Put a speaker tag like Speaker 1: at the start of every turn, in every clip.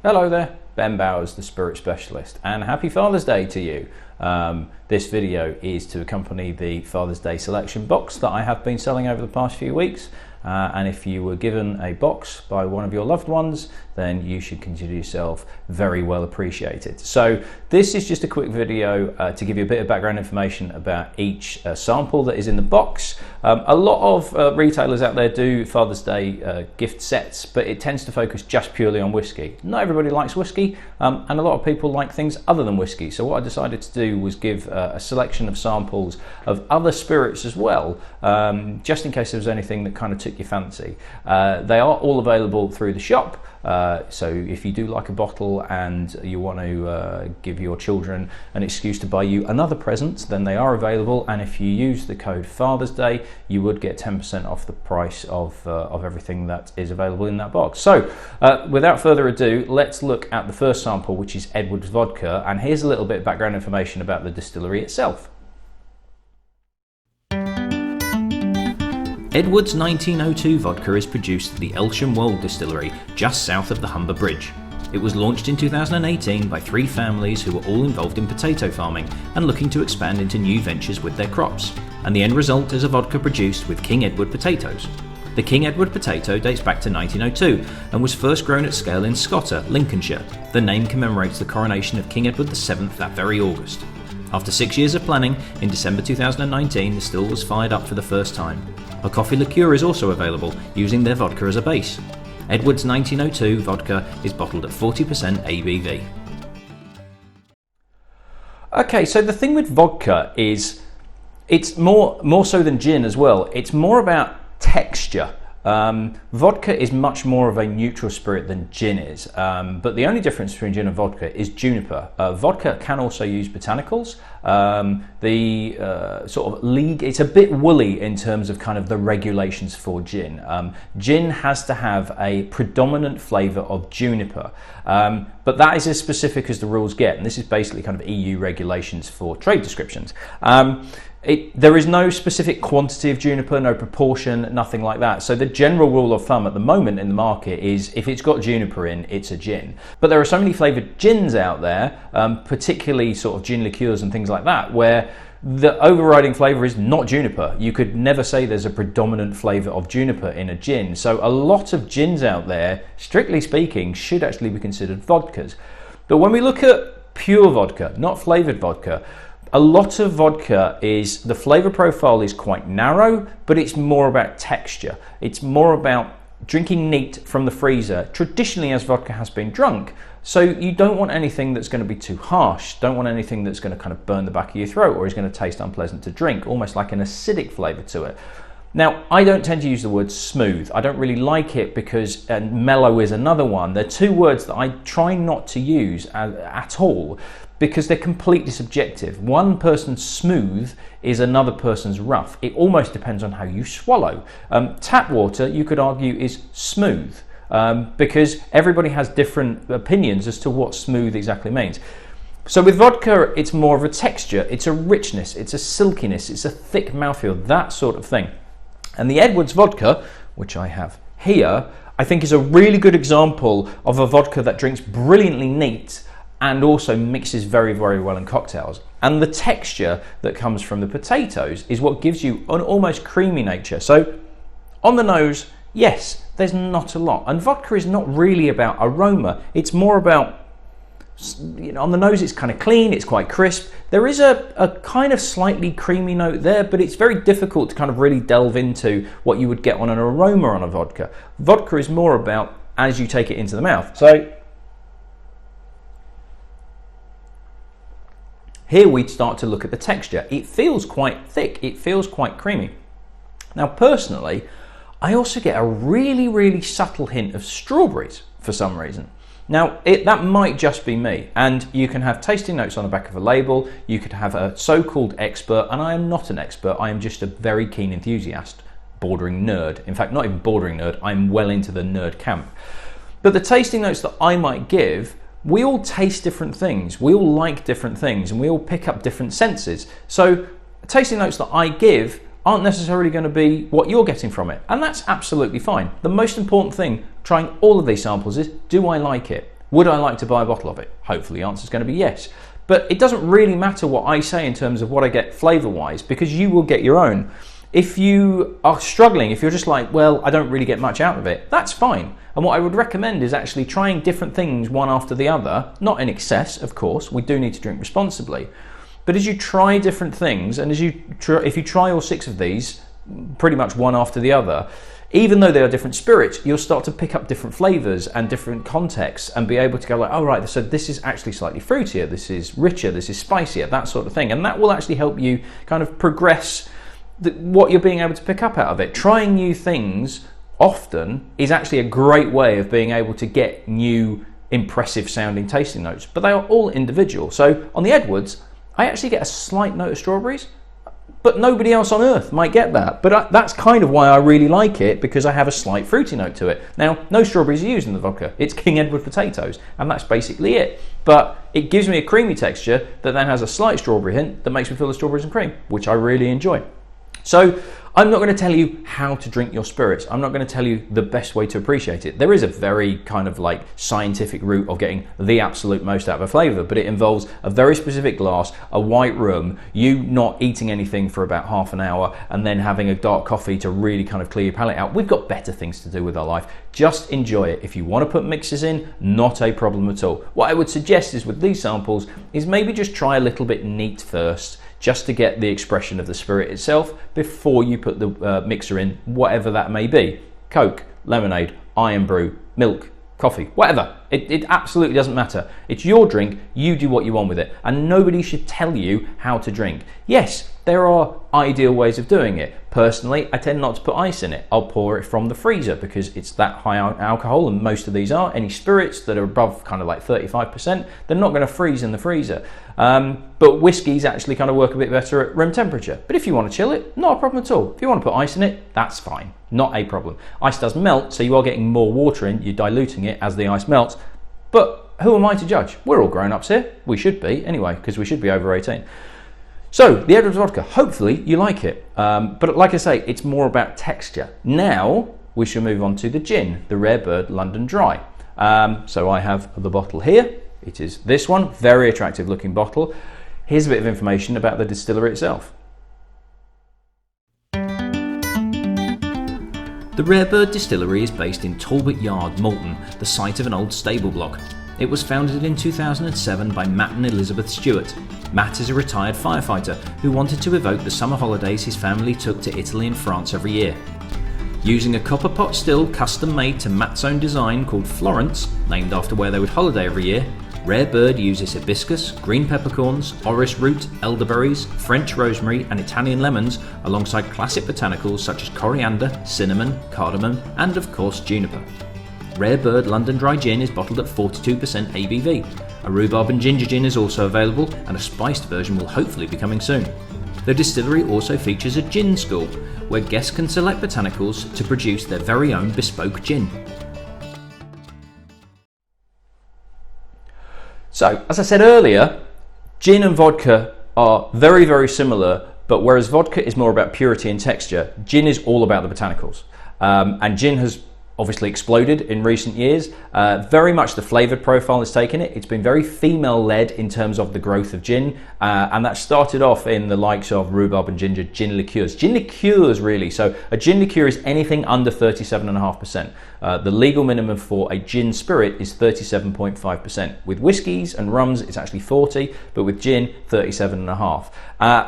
Speaker 1: Hello there, Ben Bowers, the Spirit Specialist, and happy Father's Day to you. This video is to accompany the Father's Day selection box that I have been selling over the past few weeks. And if you were given a box by one of your loved ones, then you should consider yourself very well appreciated. So this is just a quick video to give you a bit of background information about each sample that is in the box. A lot of retailers out there do Father's Day gift sets, but it tends to focus just purely on whiskey. Not everybody likes whiskey, and a lot of people like things other than whiskey. So what I decided to do was give a selection of samples of other spirits as well, just in case there was anything that kind of took your fancy. They are all available through the shop, so if you do like a bottle and you want to give your children an excuse to buy you another present, then they are available, and if you use the code Father's Day you would get 10% off the price of everything that is available in that box. So without further ado, let's look at the first sample, which is Edwards Vodka, and here's a little bit of background information about the distillery itself. Edwards 1902 vodka is produced at the Elsham Wold distillery just south of the Humber Bridge. It was launched in 2018 by 3 families who were all involved in potato farming and looking to expand into new ventures with their crops, and the end result is a vodka produced with King Edward potatoes. The King Edward potato dates back to 1902 and was first grown at scale in Scotter, Lincolnshire. The name commemorates the coronation of King Edward VII that very August. After 6 years of planning, in December 2019 the still was fired up for the first time. A coffee liqueur is also available, using their vodka as a base. Edwards 1902 vodka is bottled at 40% ABV. Okay, so the thing with vodka is it's more so than gin as well. It's more about texture. Vodka is much more of a neutral spirit than gin is, but the only difference between gin and vodka is juniper. Vodka can also use botanicals. It's a bit woolly in terms of kind of the regulations for gin. Gin has to have a predominant flavour of juniper, but that is as specific as the rules get, and this is basically kind of EU regulations for trade descriptions. There is no specific quantity of juniper, no proportion, nothing like that. So the general rule of thumb at the moment in the market is if it's got juniper in, it's a gin. But there are so many flavoured gins out there, particularly sort of gin liqueurs and things like that, where the overriding flavour is not juniper. You could never say there's a predominant flavour of juniper in a gin. So a lot of gins out there, strictly speaking, should actually be considered vodkas. But when we look at pure vodka, not flavoured vodka, a lot of vodka is, the flavour profile is quite narrow, but it's more about texture. It's more about drinking neat from the freezer, traditionally as vodka has been drunk. So you don't want anything that's going to be too harsh, don't want anything that's going to kind of burn the back of your throat or is going to taste unpleasant to drink, almost like an acidic flavour to it. Now, I don't tend to use the word smooth. I don't really like it because, and mellow is another one. They're 2 words that I try not to use at all, because they're completely subjective. One person's smooth is another person's rough. It almost depends on how you swallow. Tap water, you could argue, is smooth, because everybody has different opinions as to what smooth exactly means. So with vodka, it's more of a texture, it's a richness, it's a silkiness, it's a thick mouthfeel, that sort of thing. And the Edwards vodka, which I have here, I think is a really good example of a vodka that drinks brilliantly neat and also mixes very, very well in cocktails. And the texture that comes from the potatoes is what gives you an almost creamy nature. So on the nose, yes, there's not a lot. And vodka is not really about aroma. It's more about, you know, on the nose it's kind of clean, it's quite crisp. There is a kind of slightly creamy note there, but it's very difficult to kind of really delve into what you would get on an aroma on a vodka. Vodka is more about as you take it into the mouth. So here we start to look at the texture. It feels quite thick, it feels quite creamy. Now personally, I also get a really, really subtle hint of strawberries for some reason. Now, that might just be me, and you can have tasting notes on the back of a label, you could have a so-called expert, and I am not an expert, I am just a very keen enthusiast, bordering nerd. In fact, not even bordering nerd, I'm well into the nerd camp. But the tasting notes that I might give, we all taste different things, we all like different things, and we all pick up different senses. So tasting notes that I give aren't necessarily going to be what you're getting from it, and that's absolutely fine. The most important thing trying all of these samples is, do I like it? Would I like to buy a bottle of it? Hopefully the answer is going to be yes. But it doesn't really matter what I say in terms of what I get flavour-wise, because you will get your own. If you are struggling, if you're just like, well, I don't really get much out of it, that's fine. And what I would recommend is actually trying different things one after the other, not in excess, of course. We do need to drink responsibly. But as you try different things, and if you try all 6 of these, pretty much one after the other, even though they are different spirits, you'll start to pick up different flavours and different contexts and be able to go like, oh right, so this is actually slightly fruitier, this is richer, this is spicier, that sort of thing. And that will actually help you kind of progress what you're being able to pick up out of it. Trying new things often is actually a great way of being able to get new, impressive sounding tasting notes, but they are all individual. So on the Edwards, I actually get a slight note of strawberries, but nobody else on earth might get that. But that's kind of why I really like it, because I have a slight fruity note to it. Now, no strawberries are used in the vodka. It's King Edward potatoes, and that's basically it. But it gives me a creamy texture that then has a slight strawberry hint that makes me feel the strawberries and cream, which I really enjoy. So I'm not going to tell you how to drink your spirits. I'm not going to tell you the best way to appreciate it. There is a very kind of like scientific route of getting the absolute most out of a flavour, but it involves a very specific glass, a white room, you not eating anything for about half an hour, and then having a dark coffee to really kind of clear your palate out. We've got better things to do with our life. Just enjoy it. If you want to put mixes in, not a problem at all. What I would suggest is with these samples is maybe just try a little bit neat first, just to get the expression of the spirit itself before you put the mixer in, whatever that may be. Coke, lemonade, iron brew, milk, coffee, whatever. It absolutely doesn't matter. It's your drink, you do what you want with it, and nobody should tell you how to drink. Yes, there are ideal ways of doing it. Personally, I tend not to put ice in it. I'll pour it from the freezer because it's that high alcohol, and most of these are. Any spirits that are above kind of like 35%, they're not going to freeze in the freezer. But whiskies actually kind of work a bit better at room temperature. But if you want to chill it, not a problem at all. If you want to put ice in it, that's fine. Not a problem. Ice does melt, so you are getting more water in, you're diluting it as the ice melts. But who am I to judge? We're all grown-ups here. We should be, anyway, because we should be over 18. So, the Edwards vodka, hopefully you like it. But like I say, it's more about texture. Now, we shall move on to the gin, the Rare Bird London Dry. So I have the bottle here. It is this one, very attractive looking bottle. Here's a bit of information about the distillery itself. The Rare Bird Distillery is based in Talbot Yard, Malton, the site of an old stable block. It was founded in 2007 by Matt and Elizabeth Stewart. Matt is a retired firefighter who wanted to evoke the summer holidays his family took to Italy and France every year. Using a copper pot still custom made to Matt's own design called Florence, named after where they would holiday every year, Rare Bird uses hibiscus, green peppercorns, orris root, elderberries, French rosemary and Italian lemons alongside classic botanicals such as coriander, cinnamon, cardamom and of course juniper. Rare Bird London Dry Gin is bottled at 42% ABV. A rhubarb and ginger gin is also available and a spiced version will hopefully be coming soon. The distillery also features a gin school where guests can select botanicals to produce their very own bespoke gin. So, as I said earlier, gin and vodka are very, very similar, but whereas vodka is more about purity and texture, gin is all about the botanicals. And gin has obviously exploded in recent years. Very much the flavoured profile has taken it. It's been very female-led in terms of the growth of gin, and that started off in the likes of rhubarb and ginger gin liqueurs. Gin liqueurs, really. So a gin liqueur is anything under 37.5%. The legal minimum for a gin spirit is 37.5%. With whiskies and rums, it's actually 40, but with gin, 37.5.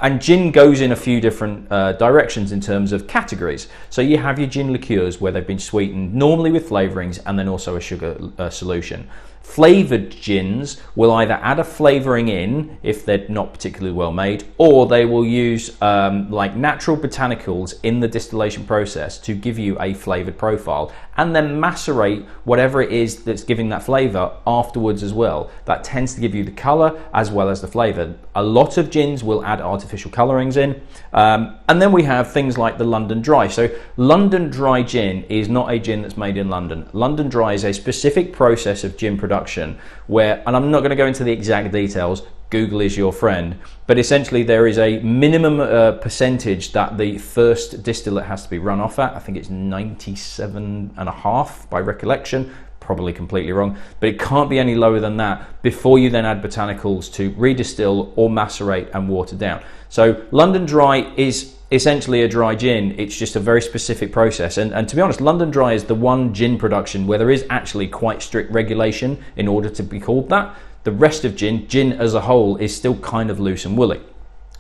Speaker 1: And gin goes in a few different directions in terms of categories. So you have your gin liqueurs where they've been sweetened, normally with flavourings, and then also a sugar solution. Flavoured gins will either add a flavouring in if they're not particularly well made, or they will use like natural botanicals in the distillation process to give you a flavoured profile, and then macerate whatever it is that's giving that flavour afterwards as well. That tends to give you the colour as well as the flavour. A lot of gins will add artificial colourings in, and then we have things like the London Dry. So London Dry gin is not a gin that's made in London. London Dry is a specific process of gin production where, and I'm not going to go into the exact details, Google is your friend, but essentially there is a minimum percentage that the first distillate has to be run off at. I think it's 97.5 by recollection. probably completely wrong, but it can't be any lower than that before you then add botanicals to redistill or macerate and water down. So London Dry is essentially a dry gin. It's just a very specific process, and to be honest, London Dry is the one gin production where there is actually quite strict regulation in order to be called that. The rest of gin as a whole is still kind of loose and woolly.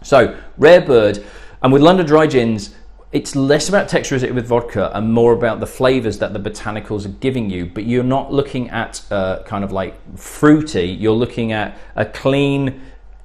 Speaker 1: So Rare Bird, and with London Dry gins, it's less about texturosity with vodka and more about the flavors that the botanicals are giving you, but you're not looking at kind of like fruity, you're looking at a clean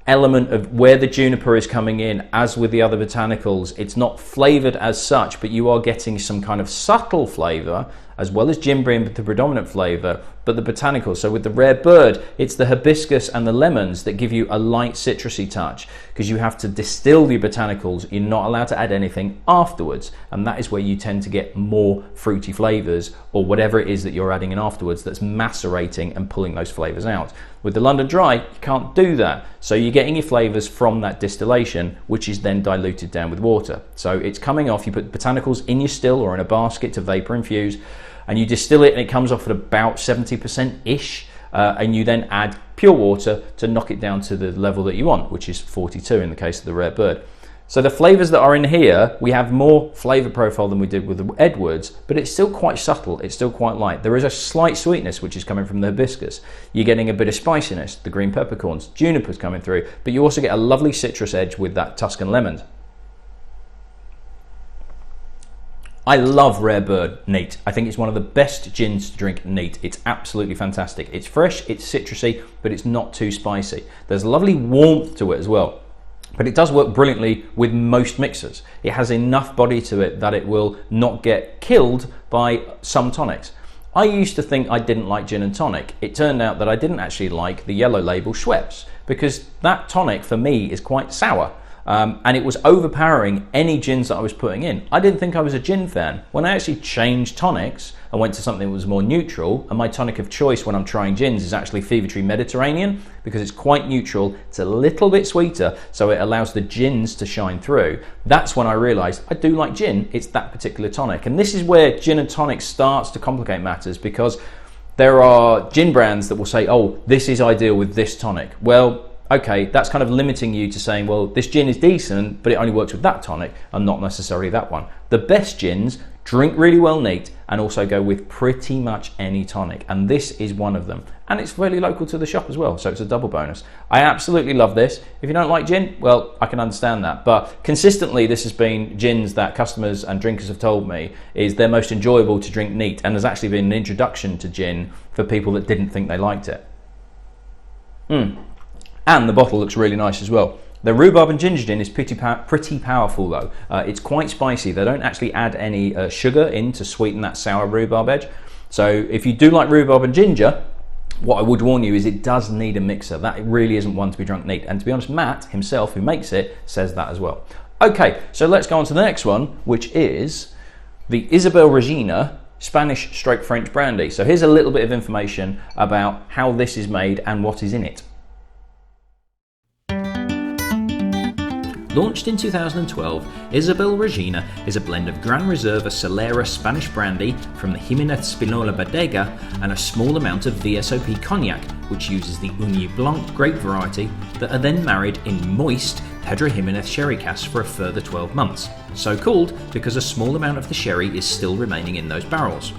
Speaker 1: element of where the juniper is coming in. As with the other botanicals, it's not flavored as such, but you are getting some kind of subtle flavor, as well as gin being the predominant flavor, but the botanicals. So with the Rare Bird, it's the hibiscus and the lemons that give you a light citrusy touch, because you have to distill the botanicals. You're not allowed to add anything afterwards, and that is where you tend to get more fruity flavors, or whatever it is that you're adding in afterwards that's macerating and pulling those flavors out. With the London Dry, you can't do that, so you're getting your flavors from that distillation, which is then diluted down with water. So it's coming off, you put botanicals in your still or in a basket to vapor infuse, and you distill it, and it comes off at about 70%-ish, and you then add pure water to knock it down to the level that you want, which is 42 in the case of the Rare Bird. So the flavors that are in here, we have more flavor profile than we did with the Edwards, but it's still quite subtle, it's still quite light. There is a slight sweetness which is coming from the hibiscus. You're getting a bit of spiciness, the green peppercorns, juniper's coming through, but you also get a lovely citrus edge with that Tuscan lemon. I love Rare Bird neat. I think it's one of the best gins to drink neat. It's absolutely fantastic. It's fresh, it's citrusy, but it's not too spicy. There's a lovely warmth to it as well, but it does work brilliantly with most mixers. It has enough body to it that it will not get killed by some tonics. I used to think I didn't like gin and tonic. It turned out that I didn't actually like the yellow label Schweppes, because that tonic for me is quite sour. And it was overpowering any gins that I was putting in. I didn't think I was a gin fan. When I actually changed tonics, I went to something that was more neutral, and my tonic of choice when I'm trying gins is actually Fever Tree Mediterranean, because it's quite neutral, it's a little bit sweeter, so it allows the gins to shine through. That's when I realized I do like gin, it's that particular tonic. And this is where gin and tonic starts to complicate matters, because there are gin brands that will say, oh, this is ideal with this tonic. Well, okay, that's kind of limiting you to saying, well, this gin is decent, but it only works with that tonic and not necessarily that one. The best gins drink really well neat and also go with pretty much any tonic, and this is one of them. And it's fairly local to the shop as well, so it's a double bonus. I absolutely love this. If you don't like gin, well, I can understand that, but consistently this has been gins that customers and drinkers have told me is their most enjoyable to drink neat, and has actually been an introduction to gin for people that didn't think they liked it. And the bottle looks really nice as well. The rhubarb and ginger gin is pretty powerful though. It's quite spicy. They don't actually add any sugar in to sweeten that sour rhubarb edge. So if you do like rhubarb and ginger, what I would warn you is it does need a mixer. That really isn't one to be drunk neat. And to be honest, Matt himself, who makes it, says that as well. Okay, so let's go on to the next one, which is the Ysabel Regina Spanish/French brandy. So here's a little bit of information about how this is made and what is in it. Launched in 2012, Ysabel Regina is a blend of Gran Reserva Solera Spanish brandy from the Jimenez Spinola Bodega and a small amount of VSOP cognac, which uses the Ugni Blanc grape variety, that are then married in moist Pedro Jimenez sherry casks for a further 12 months. So called because a small amount of the sherry is still remaining in those barrels.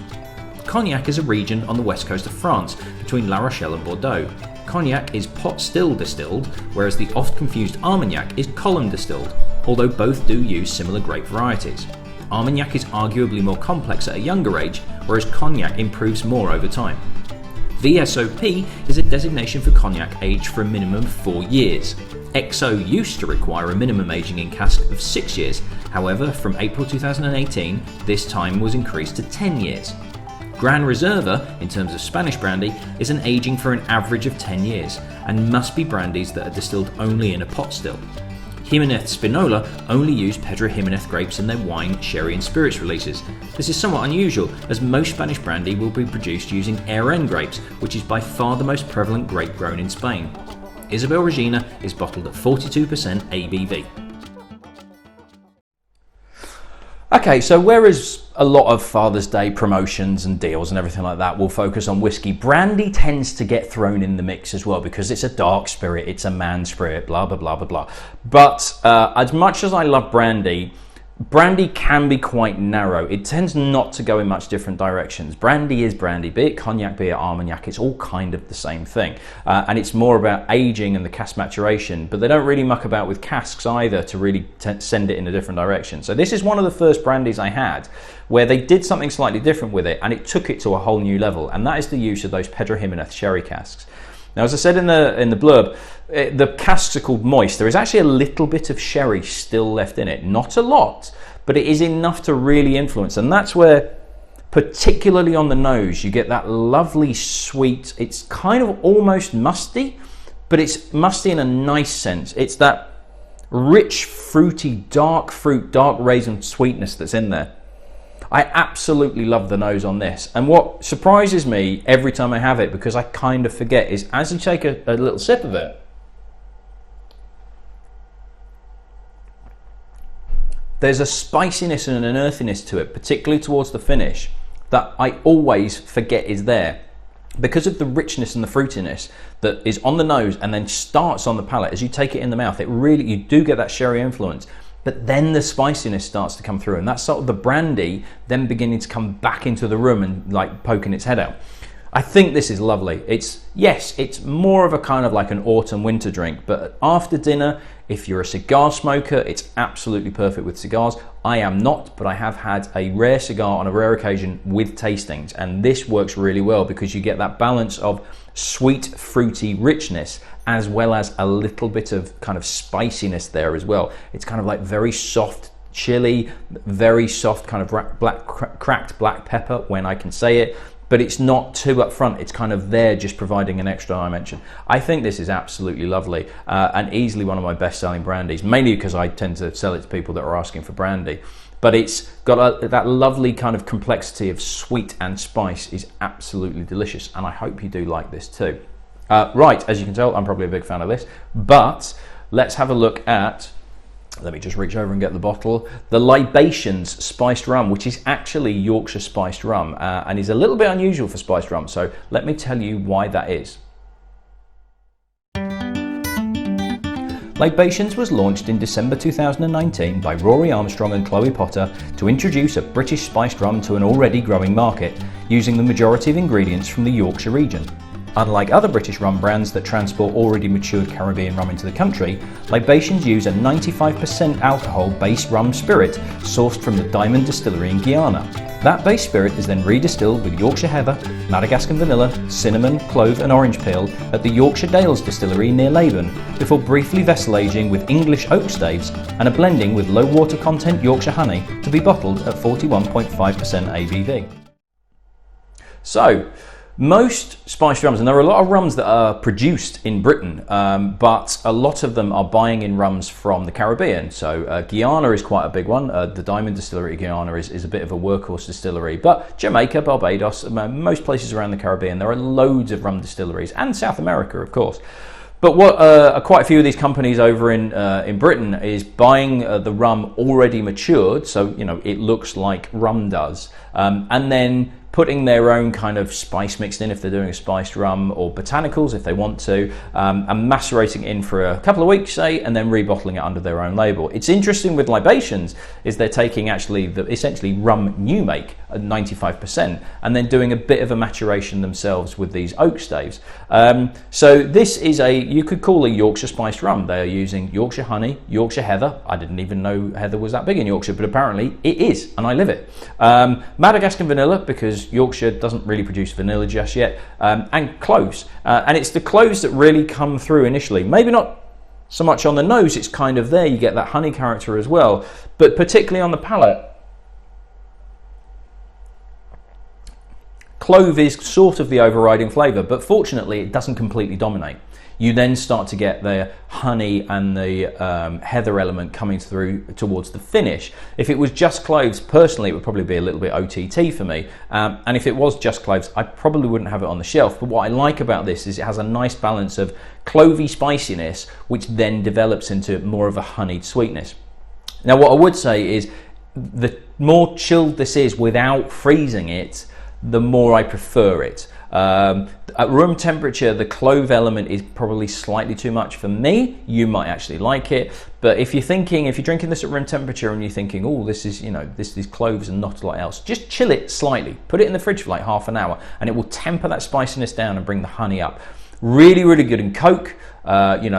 Speaker 1: Cognac is a region on the west coast of France, between La Rochelle and Bordeaux. Cognac is pot still distilled, whereas the oft confused Armagnac is column distilled, although both do use similar grape varieties. Armagnac is arguably more complex at a younger age, whereas Cognac improves more over time. VSOP is a designation for Cognac aged for a minimum of 4 years. XO used to require a minimum aging in cask of 6 years, however from April 2018 this time was increased to 10 years. Gran Reserva, in terms of Spanish brandy, is an aging for an average of 10 years, and must be brandies that are distilled only in a pot still. Jimenez Spinola only use Pedro Jimenez grapes in their wine, sherry and spirits releases. This is somewhat unusual, as most Spanish brandy will be produced using ARN grapes, which is by far the most prevalent grape grown in Spain. Ysabel Regina is bottled at 42% ABV. Okay, so whereas a lot of Father's Day promotions and deals and everything like that will focus on whiskey, brandy tends to get thrown in the mix as well because it's a dark spirit, it's a man spirit, blah, blah, blah, blah, blah. But as much as I love brandy, brandy can be quite narrow. It tends not to go in much different directions. Brandy is brandy, be it cognac, be it Armagnac, it's all kind of the same thing. And it's more about aging and the cask maturation, but they don't really muck about with casks either to really send it in a different direction. So this is one of the first brandies I had where they did something slightly different with it and it took it to a whole new level, and that is the use of those Pedro Jimenez sherry casks. Now, as I said in the blurb, the casks are called moist. There is actually a little bit of sherry still left in it. Not a lot, but it is enough to really influence. And that's where, particularly on the nose, you get that lovely sweet, it's kind of almost musty, but it's musty in a nice sense. It's that rich, fruity, dark fruit, dark raisin sweetness that's in there. I absolutely love the nose on this, and what surprises me every time I have it, because I kind of forget, is as you take a little sip of it, there's a spiciness and an earthiness to it, particularly towards the finish, that I always forget is there. Because of the richness and the fruitiness that is on the nose and then starts on the palate, as you take it in the mouth, you do get that sherry influence. But then the spiciness starts to come through, and that's sort of the brandy then beginning to come back into the room and like poking its head out. I think this is lovely. It's more of a kind of like an autumn winter drink, but after dinner, if you're a cigar smoker, it's absolutely perfect with cigars. I am not, but I have had a rare cigar on a rare occasion with tastings, and this works really well because you get that balance of sweet, fruity richness as well as a little bit of kind of spiciness there as well. It's kind of like very soft chili, very soft kind of cracked black pepper, when I can say it, but it's not too upfront. It's kind of there just providing an extra dimension. I think this is absolutely lovely and easily one of my best selling brandies, mainly because I tend to sell it to people that are asking for brandy. But it's got that lovely kind of complexity of sweet and spice is absolutely delicious, and I hope you do like this too. Right, as you can tell, I'm probably a big fan of this, but let's have a look at, let me just reach over and get the bottle, the Libations spiced rum, which is actually Yorkshire spiced rum and is a little bit unusual for spiced rum, so let me tell you why that is. Libations was launched in December 2019 by Rory Armstrong and Chloe Potter to introduce a British spiced rum to an already growing market, using the majority of ingredients from the Yorkshire region. Unlike other British rum brands that transport already matured Caribbean rum into the country, Libations use a 95% alcohol-based rum spirit sourced from the Diamond Distillery in Guyana. That base spirit is then redistilled with Yorkshire heather, Madagascar vanilla, cinnamon, clove and orange peel at the Yorkshire Dales Distillery near Laban, before briefly vessel aging with English oak staves and a blending with low water content Yorkshire honey to be bottled at 41.5% ABV. So, most spiced rums, and there are a lot of rums that are produced in Britain, but a lot of them are buying in rums from the Caribbean. So Guyana is quite a big one. The Diamond Distillery of Guyana is a bit of a workhorse distillery, but Jamaica, Barbados, most places around the Caribbean, there are loads of rum distilleries, and South America, of course. But what quite a few of these companies over in Britain is buying the rum already matured, so you know it looks like rum does, and then putting their own kind of spice mixed in if they're doing a spiced rum, or botanicals if they want to, and macerating in for a couple of weeks, say, and then rebottling it under their own label. It's interesting with Libations is they're taking actually essentially rum new make at 95% and then doing a bit of a maturation themselves with these oak staves. So this is you could call a Yorkshire spiced rum. They are using Yorkshire honey, Yorkshire heather. I didn't even know heather was that big in Yorkshire, but apparently it is, and I live it. Madagascar vanilla, because Yorkshire doesn't really produce vanilla just yet, and cloves. And it's the cloves that really come through initially. Maybe not so much on the nose, it's kind of there, you get that honey character as well, but particularly on the palate, clove is sort of the overriding flavour, but fortunately it doesn't completely dominate. You then start to get the honey and the heather element coming through towards the finish. If it was just cloves, personally, it would probably be a little bit OTT for me. And if it was just cloves, I probably wouldn't have it on the shelf. But what I like about this is it has a nice balance of clovey spiciness, which then develops into more of a honeyed sweetness. Now, what I would say is, the more chilled this is without freezing it, the more I prefer it. At room temperature, the clove element is probably slightly too much for me. You might actually like it, but if you're drinking this at room temperature and you're thinking, oh, this is, these cloves and not a lot else, just chill it slightly. Put it in the fridge for like half an hour, and it will temper that spiciness down and bring the honey up. Really, really good in Coke.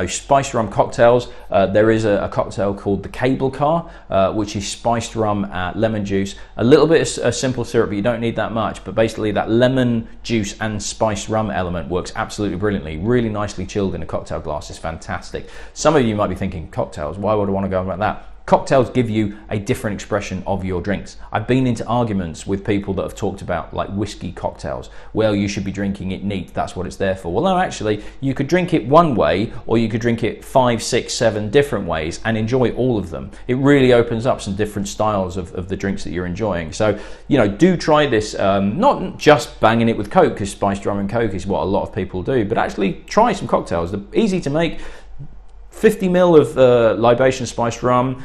Speaker 1: Spiced rum cocktails. There is a cocktail called the Cable Car, which is spiced rum, lemon juice, a little bit of simple syrup, but you don't need that much. But basically, that lemon juice and spiced rum element works absolutely brilliantly. Really nicely chilled in a cocktail glass is fantastic. Some of you might be thinking, cocktails, why would I want to go about that? Cocktails give you a different expression of your drinks. I've been into arguments with people that have talked about like whiskey cocktails. Well, you should be drinking it neat. That's what it's there for. Well, no, actually, you could drink it one way, or you could drink it 5, 6, 7 different ways and enjoy all of them. It really opens up some different styles of the drinks that you're enjoying. So, do try this. Not just banging it with Coke, because spiced rum and Coke is what a lot of people do, but actually try some cocktails. They're easy to make. 50 ml of Libations spiced rum,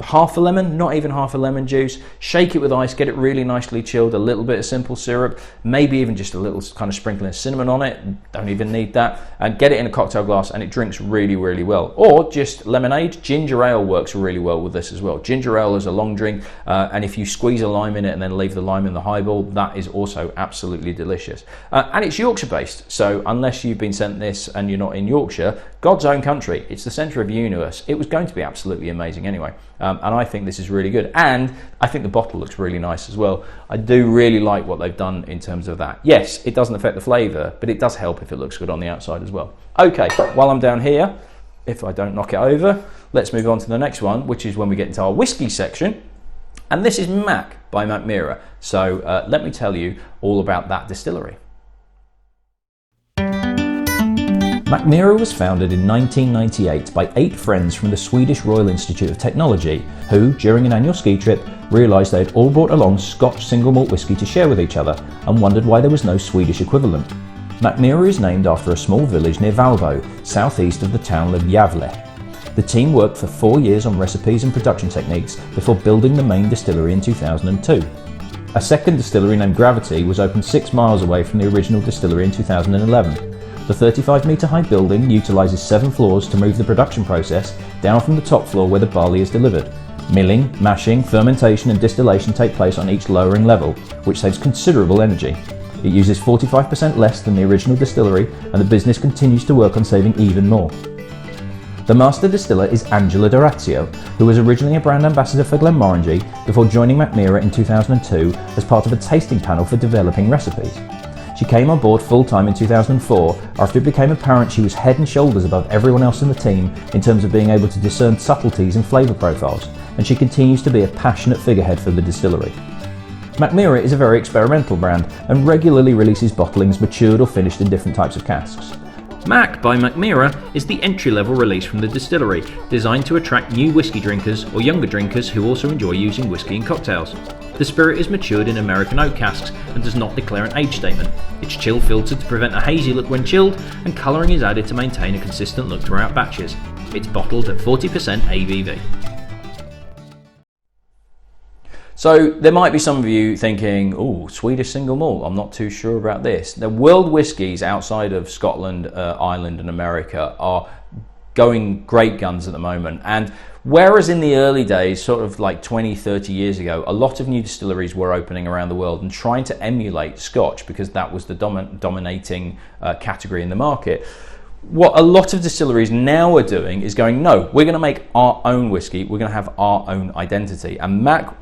Speaker 1: half a lemon, not even half a lemon juice, shake it with ice, get it really nicely chilled, a little bit of simple syrup, maybe even just a little kind of sprinkling of cinnamon on it, don't even need that, and get it in a cocktail glass, and it drinks really, really well. Or just lemonade. Ginger ale works really well with this as well. Ginger ale is a long drink, and if you squeeze a lime in it and then leave the lime in the highball, that is also absolutely delicious. And it's Yorkshire based, so unless you've been sent this and you're not in Yorkshire, God's own country, it's the centre of the universe, it was going to be absolutely amazing anyway. And I think this is really good. And I think the bottle looks really nice as well. I do really like what they've done in terms of that. Yes, it doesn't affect the flavour, but it does help if it looks good on the outside as well. Okay, while I'm down here, if I don't knock it over, let's move on to the next one, which is when we get into our whiskey section. And this is MACK by Mackmyra. So let me tell you all about that distillery. Mackmyra was founded in 1998 by 8 friends from the Swedish Royal Institute of Technology, who, during an annual ski trip, realised they had all brought along Scotch single malt whisky to share with each other and wondered why there was no Swedish equivalent. Mackmyra is named after a small village near Valbo, southeast of the town of Gävle. The team worked for 4 years on recipes and production techniques before building the main distillery in 2002. A second distillery named Gravity was opened 6 miles away from the original distillery in 2011. The 35-metre high building utilises 7 floors to move the production process down from the top floor where the barley is delivered. Milling, mashing, fermentation and distillation take place on each lowering level, which saves considerable energy. It uses 45% less than the original distillery, and the business continues to work on saving even more. The master distiller is Angela D'Orazio, who was originally a brand ambassador for Glenmorangie before joining Mackmyra in 2002 as part of a tasting panel for developing recipes. She came on board full-time in 2004 after it became apparent she was head and shoulders above everyone else in the team in terms of being able to discern subtleties in flavour profiles, and she continues to be a passionate figurehead for the distillery. Mackmyra is a very experimental brand and regularly releases bottlings matured or finished in different types of casks. MACK by Mackmyra is the entry-level release from the distillery, designed to attract new whisky drinkers or younger drinkers who also enjoy using whisky in cocktails. The spirit is matured in American oak casks and does not declare an age statement. It's chill filtered to prevent a hazy look when chilled, and colouring is added to maintain a consistent look throughout batches. It's bottled at 40% ABV. So there might be some of you thinking, oh, Swedish single malt, I'm not too sure about this. The world whiskies outside of Scotland, Ireland and America are going great guns at the moment, and whereas in the early days, sort of like 20-30 years ago, a lot of new distilleries were opening around the world and trying to emulate Scotch because that was the dominating category in the market. What a lot of distilleries now are doing is going, no, we're going to make our own whiskey, we're going to have our own identity. And MACK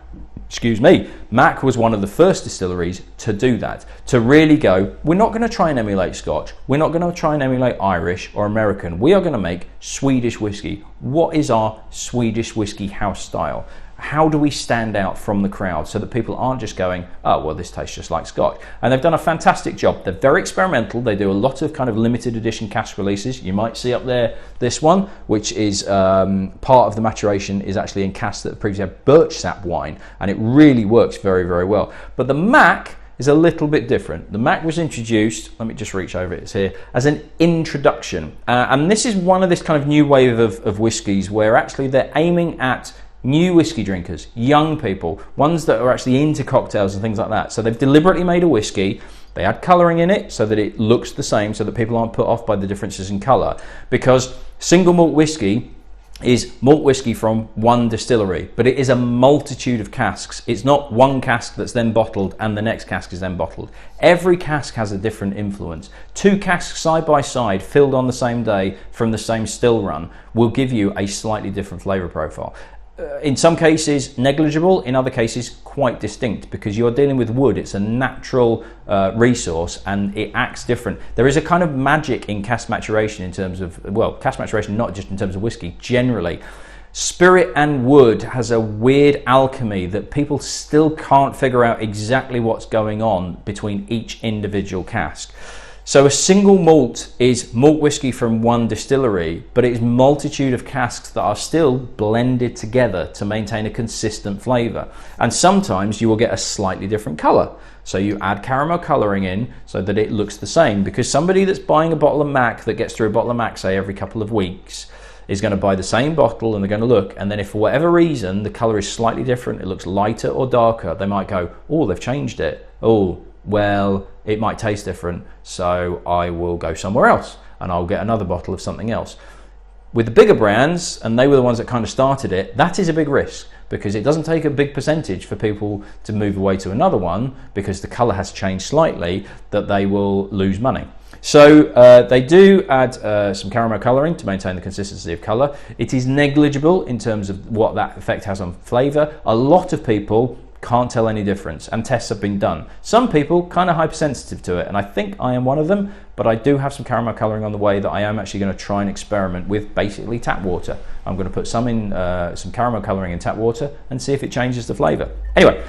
Speaker 1: was one of the first distilleries to do that, to really go, we're not going to try and emulate Scotch, we're not going to try and emulate Irish or American, we are going to make Swedish whiskey. What is our Swedish whiskey house style? How do we stand out from the crowd so that people aren't just going, oh, well, this tastes just like Scotch? And they've done a fantastic job. They're very experimental. They do a lot of kind of limited edition cask releases. You might see up there this one, which is part of the maturation is actually in casks that previously had birch sap wine, and it really works very, very well. But the MACK is a little bit different. The MACK was introduced, let me just reach over, it's here, as an introduction. And this is one of this kind of new wave of whiskies where actually they're aiming at new whiskey drinkers, young people, ones that are actually into cocktails and things like that. So they've deliberately made a whiskey. They add colouring in it so that it looks the same, so that people aren't put off by the differences in colour. Because single malt whiskey is malt whiskey from one distillery, but it is a multitude of casks. It's not one cask that's then bottled and the next cask is then bottled. Every cask has a different influence. 2 casks side by side filled on the same day from the same still run will give you a slightly different flavour profile. In some cases negligible, in other cases quite distinct, because you're dealing with wood. It's a natural resource and it acts different. There is a kind of magic in cask maturation in terms of, well, cask maturation not just in terms of whiskey, generally. Spirit and wood has a weird alchemy that people still can't figure out exactly what's going on between each individual cask. So a single malt is malt whiskey from one distillery, but it is multitude of casks that are still blended together to maintain a consistent flavour. And sometimes you will get a slightly different colour. So you add caramel colouring in so that it looks the same, because somebody that's buying a bottle of MACK that gets through a bottle of MACK, say, every couple of weeks, is going to buy the same bottle and they're going to look, and then if for whatever reason the colour is slightly different, it looks lighter or darker, they might go, oh, they've changed it. Oh, well, it might taste different, so I will go somewhere else and I'll get another bottle of something else. With the bigger brands, and they were the ones that kind of started it, that is a big risk, because it doesn't take a big percentage for people to move away to another one because the colour has changed slightly, that they will lose money. So they do add some caramel colouring to maintain the consistency of colour. It is negligible in terms of what that effect has on flavour. A lot of people can't tell any difference, and tests have been done. Some people kind of hypersensitive to it, and I think I am one of them, but I do have some caramel colouring on the way that I am actually going to try and experiment with basically tap water. I'm going to put some in, some caramel colouring in tap water and see if it changes the flavour. Anyway,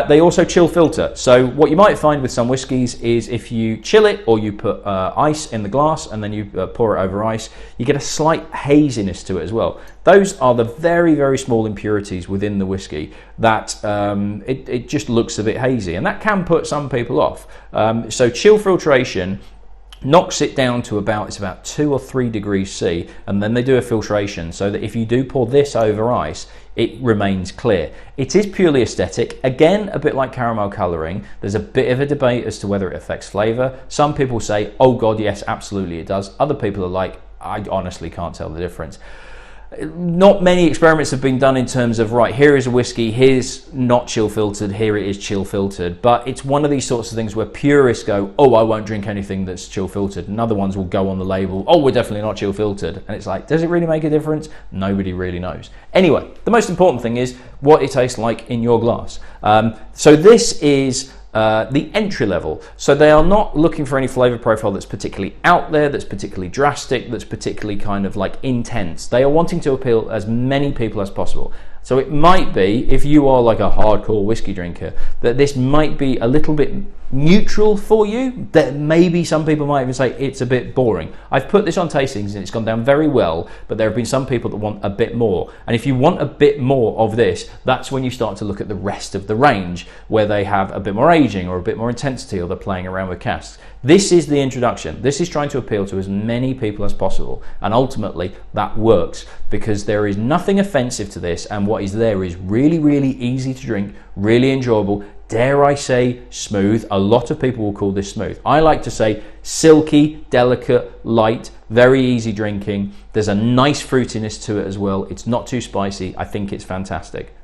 Speaker 1: they also chill filter. So what you might find with some whiskies is if you chill it or you put ice in the glass and then you pour it over ice, you get a slight haziness to it as well. Those are the very, very small impurities within the whiskey that it just looks a bit hazy, and that can put some people off. So chill filtration knocks it down to about 2 or 3 degrees C, and then they do a filtration so that if you do pour this over ice, it remains clear. It is purely aesthetic, again a bit like caramel colouring. There's a bit of a debate as to whether it affects flavour. Some people say, oh god, yes, absolutely it does. Other people are like, I honestly can't tell the difference. Not many experiments have been done in terms of, right, here is a whiskey, here's not chill filtered, here it is chill filtered, but it's one of these sorts of things where purists go, oh, I won't drink anything that's chill filtered, and other ones will go on the label, oh, we're definitely not chill filtered, and it's like, does it really make a difference? Nobody really knows. Anyway, the most important thing is what it tastes like in your glass. So this is the entry level. So they are not looking for any flavor profile that's particularly out there, that's particularly drastic, that's particularly kind of like intense. They are wanting to appeal as many people as possible. So it might be, if you are like a hardcore whiskey drinker, that this might be a little bit neutral for you, that maybe some people might even say it's a bit boring. I've put this on tastings and it's gone down very well, but there have been some people that want a bit more. And if you want a bit more of this, that's when you start to look at the rest of the range, where they have a bit more aging or a bit more intensity, or they're playing around with casks. This is the introduction. This is trying to appeal to as many people as possible, and ultimately that works because there is nothing offensive to this, and what is there is really, really easy to drink, really enjoyable, dare I say smooth. A lot of people will call this smooth. I like to say silky, delicate, light, very easy drinking. There's a nice fruitiness to it as well. It's not too spicy. I think it's fantastic.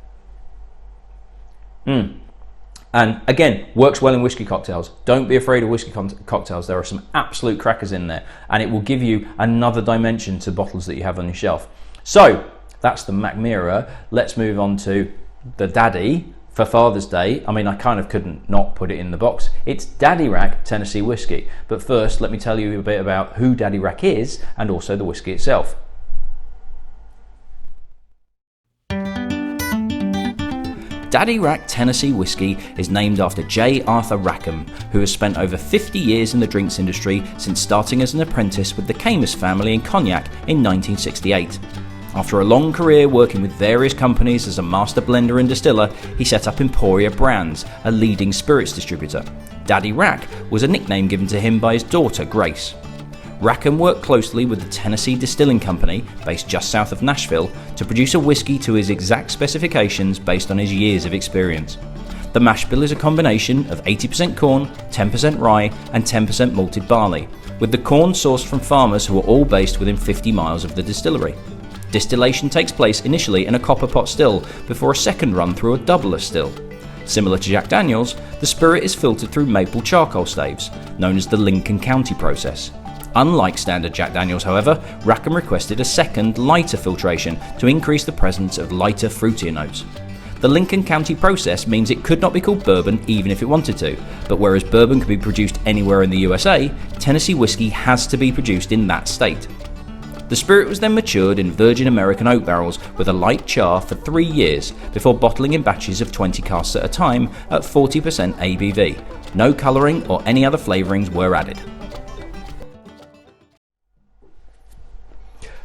Speaker 1: And again, works well in whiskey cocktails. Don't be afraid of whiskey cocktails. There are some absolute crackers in there, and it will give you another dimension to bottles that you have on your shelf. So that's the Mackmyra. Let's move on to the Daddy for Father's Day. I mean, I kind of couldn't not put it in the box. It's Daddy Rack Tennessee whiskey. But first, let me tell you a bit about who Daddy Rack is and also the whiskey itself. Daddy Rack Tennessee Whiskey is named after J. Arthur Rackham, who has spent over 50 years in the drinks industry since starting as an apprentice with the Camus family in Cognac in 1968. After a long career working with various companies as a master blender and distiller, he set up Emporia Brands, a leading spirits distributor. Daddy Rack was a nickname given to him by his daughter Grace. Rackham worked closely with the Tennessee Distilling Company, based just south of Nashville, to produce a whiskey to his exact specifications based on his years of experience. The mash bill is a combination of 80% corn, 10% rye, and 10% malted barley, with the corn sourced from farmers who are all based within 50 miles of the distillery. Distillation takes place initially in a copper pot still, before a second run through a doubler still. Similar to Jack Daniels, the spirit is filtered through maple charcoal staves, known as the Lincoln County process. Unlike standard Jack Daniels, however, Rackham requested a second, lighter filtration to increase the presence of lighter, fruitier notes. The Lincoln County process means it could not be called bourbon even if it wanted to, but whereas bourbon could be produced anywhere in the USA, Tennessee whiskey has to be produced in that state. The spirit was then matured in virgin American oak barrels with a light char for 3 years before bottling in batches of 20 casks at a time at 40% ABV. No colouring or any other flavourings were added.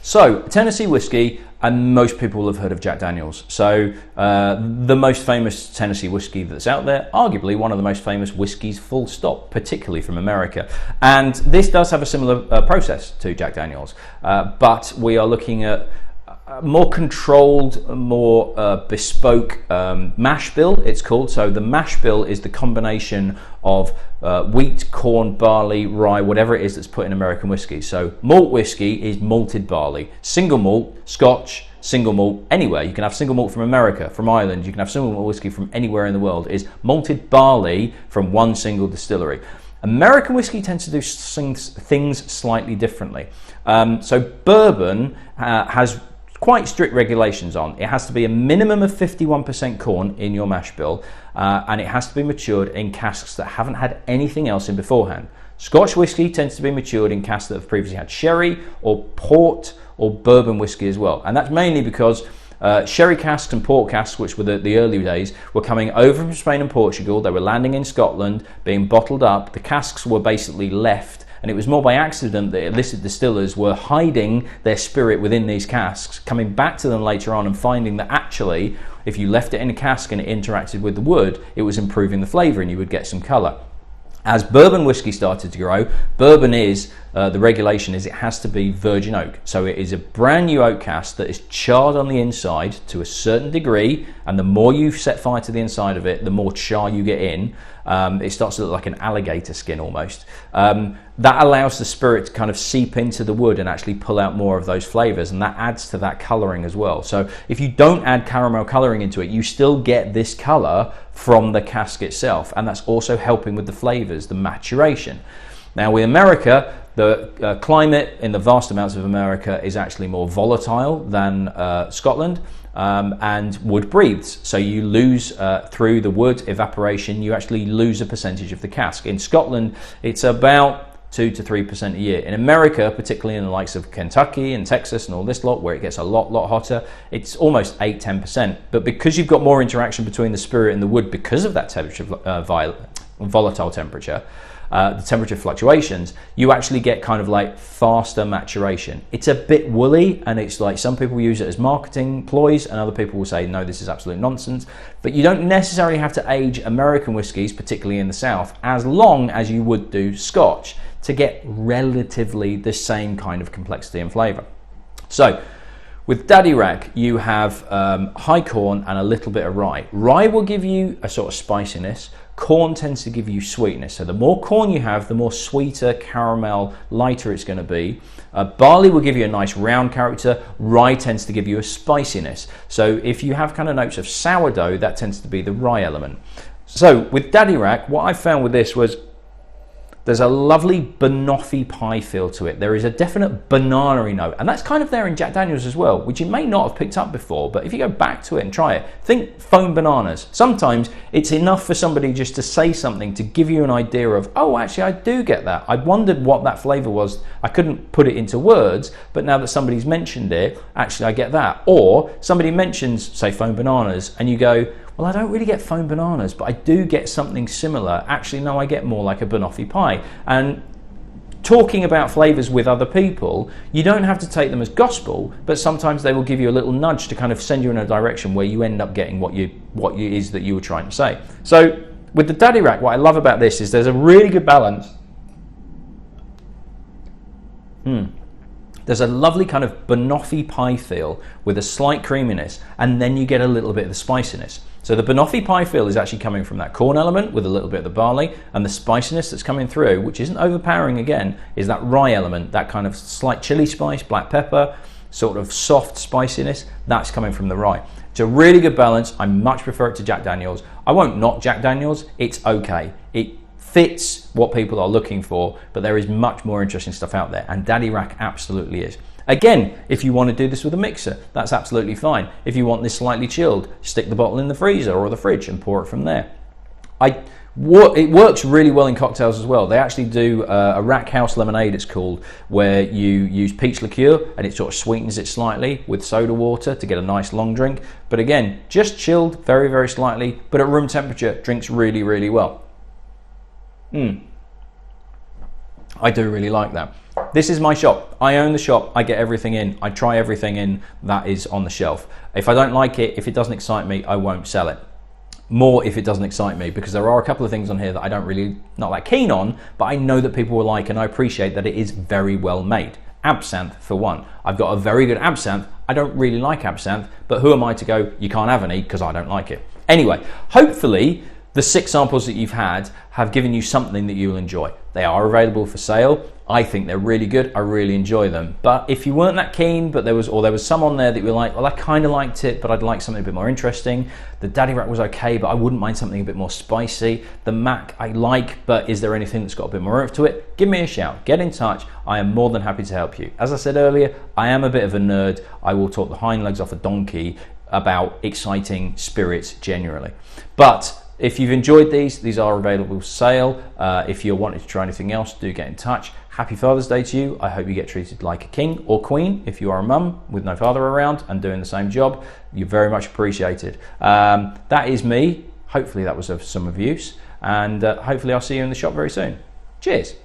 Speaker 1: So, Tennessee whiskey, and most people will have heard of Jack Daniels. So, the most famous Tennessee whiskey that's out there, arguably one of the most famous whiskies full stop, particularly from America. And this does have a similar process to Jack Daniels, but we are looking at more controlled, more bespoke mash bill, it's called. So the mash bill is the combination of wheat, corn, barley, rye, whatever it is that's put in American whiskey. So malt whiskey is malted barley. Single malt, Scotch, single malt, anywhere. You can have single malt from America, from Ireland. You can have single malt whiskey from anywhere in the world. Is malted barley from one single distillery. American whiskey tends to do things slightly differently. So bourbon has quite strict regulations on. It has to be a minimum of 51% corn in your mash bill, and it has to be matured in casks that haven't had anything else in beforehand. Scotch whiskey tends to be matured in casks that have previously had sherry or port or bourbon whiskey as well, and that's mainly because sherry casks and port casks, which were the early days, were coming over from Spain and Portugal. They were landing in Scotland, being bottled up. The casks were basically left, and it was more by accident that illicit distillers were hiding their spirit within these casks, coming back to them later on and finding that actually, if you left it in a cask and it interacted with the wood, it was improving the flavour and you would get some colour. As bourbon whiskey started to grow, bourbon is, the regulation is it has to be virgin oak. So it is a brand new oak cask that is charred on the inside to a certain degree, and the more you set fire to the inside of it, the more char you get in. It starts to look like an alligator skin almost. That allows the spirit to kind of seep into the wood and actually pull out more of those flavours, and that adds to that colouring as well. So if you don't add caramel colouring into it, you still get this colour from the cask itself, and that's also helping with the flavours, the maturation. Now with America, the climate in the vast amounts of America is actually more volatile than Scotland. And wood breathes, so you lose through the wood evaporation, you actually lose a percentage of the cask. In Scotland it's about 2 to 3% a year. In America, particularly in the likes of Kentucky and Texas and all this lot, where it gets a lot hotter, it's almost 8-10%. But because you've got more interaction between the spirit and the wood because of that temperature, volatile temperature, the temperature fluctuations, you actually get kind of like faster maturation. It's a bit woolly, and it's like some people use it as marketing ploys and other people will say no, this is absolute nonsense. But you don't necessarily have to age American whiskies, particularly in the South, as long as you would do Scotch, to get relatively the same kind of complexity and flavour. So with Daddy Rack, you have high corn and a little bit of rye. Rye will give you a sort of spiciness. Corn tends to give you sweetness. So the more corn you have, the more sweeter, caramel, lighter it's going to be. Barley will give you a nice round character. Rye tends to give you a spiciness. So if you have kind of notes of sourdough, that tends to be the rye element. So with Daddy Rack, what I found with this was there's a lovely banoffee pie feel to it. There is a definite banana-y note, and that's kind of there in Jack Daniels as well, which you may not have picked up before, but if you go back to it and try it, think foam bananas. Sometimes it's enough for somebody just to say something to give you an idea of, oh, actually, I do get that. I wondered what that flavour was. I couldn't put it into words, but now that somebody's mentioned it, actually, I get that. Or somebody mentions, say, foam bananas, and you go, well, I don't really get foam bananas, but I do get something similar. Actually, no, I get more like a banoffee pie. And talking about flavours with other people, you don't have to take them as gospel, but sometimes they will give you a little nudge to kind of send you in a direction where you end up getting what is that you were trying to say. So with the Daddy Rack, what I love about this is there's a really good balance There's a lovely kind of banoffee pie feel with a slight creaminess, and then you get a little bit of the spiciness. So the banoffee pie feel is actually coming from that corn element with a little bit of the barley, and the spiciness that's coming through, which isn't overpowering again, is that rye element, that kind of slight chili spice, black pepper, sort of soft spiciness, that's coming from the rye. It's a really good balance. I much prefer it to Jack Daniels. I won't knock Jack Daniels, it's okay. It fits what people are looking for, but there is much more interesting stuff out there, and Daddy Rack absolutely is. Again, if you want to do this with a mixer, that's absolutely fine. If you want this slightly chilled, stick the bottle in the freezer or the fridge and pour it from there. It works really well in cocktails as well. They actually do a Rack House lemonade, it's called, where you use peach liqueur and it sort of sweetens it slightly with soda water to get a nice long drink. But again, just chilled very, very slightly, but at room temperature, drinks really, really well. I do really like that. This is my shop. I own the shop. I get everything in. I try everything in that is on the shelf. If I don't like it, if it doesn't excite me, I won't sell it. More if it doesn't excite me, because there are a couple of things on here that I don't really, not that keen on, but I know that people will like, and I appreciate that it is very well made. Absinthe, for one. I've got a very good absinthe. I don't really like absinthe, but who am I to go, you can't have any because I don't like it. Anyway, hopefully the 6 samples that you've had have given you something that you will enjoy. They are available for sale. I think they're really good. I really enjoy them. But if you weren't that keen, but there was some on there that you were like, well, I kind of liked it, but I'd like something a bit more interesting. The Daddy Rack was okay, but I wouldn't mind something a bit more spicy. The MACK I like, but is there anything that's got a bit more oomph to it? Give me a shout. Get in touch. I am more than happy to help you. As I said earlier, I am a bit of a nerd. I will talk the hind legs off a donkey about exciting spirits generally. But if you've enjoyed these are available for sale. If you're wanting to try anything else, do get in touch. Happy Father's Day to you. I hope you get treated like a king or queen. If you are a mum with no father around and doing the same job, you're very much appreciated. That is me. Hopefully that was of some use, and hopefully I'll see you in the shop very soon. Cheers.